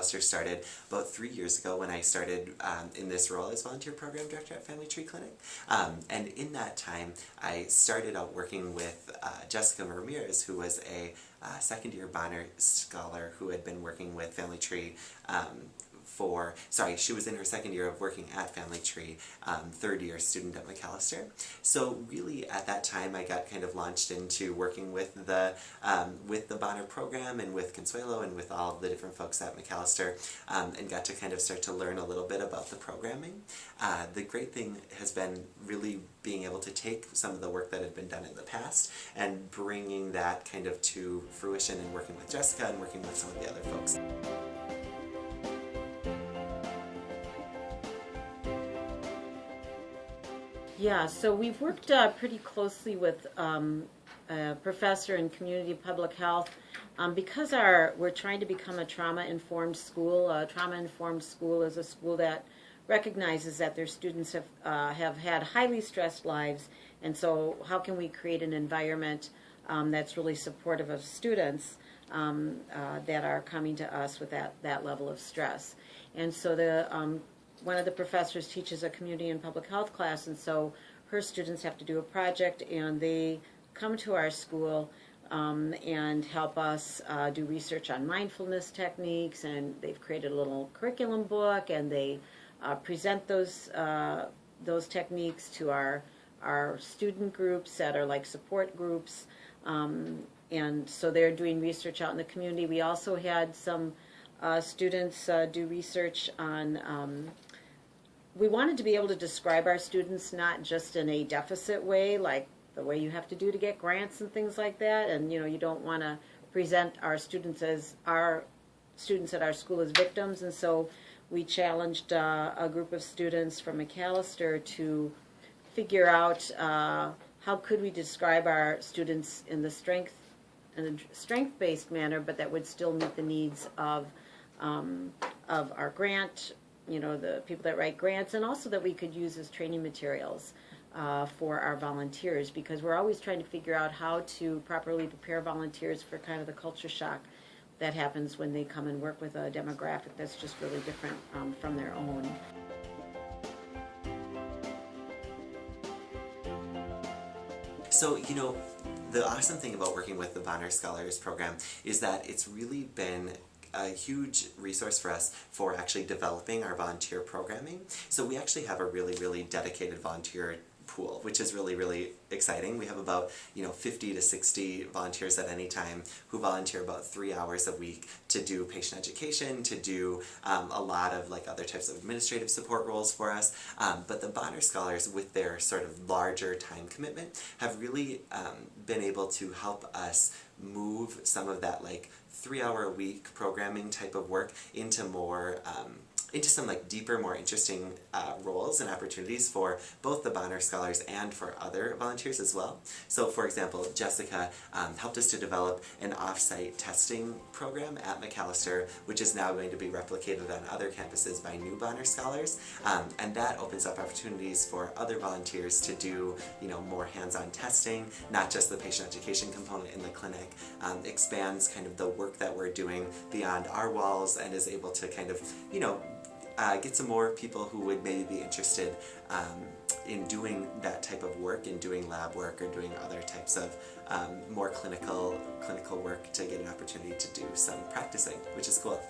McAllister started about 3 years ago when I started in this role as volunteer program director at Family Tree Clinic. And in that time, I started out working with Jessica Ramirez, who was a second-year Bonner Scholar who had been working with Family Tree she was in her second year of working at Family Tree, third year student at McAllister. So really at that time I got kind of launched into working with the Bonner program and with Consuelo and with all the different folks at McAllister, and got to kind of start to learn a little bit about the programming. The great thing has been really being able to take some of the work that had been done in the past and bringing that kind of to fruition and working with Jessica and working with some of the other folks. Yeah, so we've worked pretty closely with a professor in community public health because we're trying to become a trauma-informed school. A trauma-informed school is a school that recognizes that their students have had highly stressed lives, and so how can we create an environment that's really supportive of students that are coming to us with that level of stress. And so one of the professors teaches a community and public health class, and so her students have to do a project, and they come to our school and help us do research on mindfulness techniques, and they've created a little curriculum book, and they present those techniques to our student groups that are like support groups, and so they're doing research out in the community. We also had some students do research on we wanted to be able to describe our students not just in a deficit way, like the way you have to do to get grants and things like that, and you don't want to present our students at our school as victims, and so we challenged a group of students from McAllister to figure out how could we describe our students in a strength-based manner, but that would still meet the needs of our grant, the people that write grants, and also that we could use as training materials for our volunteers, because we're always trying to figure out how to properly prepare volunteers for kind of the culture shock that happens when they come and work with a demographic that's just really different from their own. So, the awesome thing about working with the Bonner Scholars program is that it's really been a huge resource for us for actually developing our volunteer programming. So we actually have a really, really dedicated volunteer pool, which is really, really exciting. We have about 50 to 60 volunteers at any time who volunteer about 3 hours a week to do patient education, to do a lot of other types of administrative support roles for us. But the Bonner Scholars, with their sort of larger time commitment, have really been able to help us move some of that 3-hour-a-week programming type of work into more into some deeper, more interesting roles and opportunities for both the Bonner Scholars and for other volunteers as well. So for example, Jessica helped us to develop an off-site testing program at McAllister, which is now going to be replicated on other campuses by new Bonner Scholars, and that opens up opportunities for other volunteers to do more hands-on testing, not just the patient education component in the clinic, expands kind of the work that we're doing beyond our walls, and is able to kind of get some more people who would maybe be interested in doing that type of work, in doing lab work or doing other types of more clinical work, to get an opportunity to do some practicing, which is cool.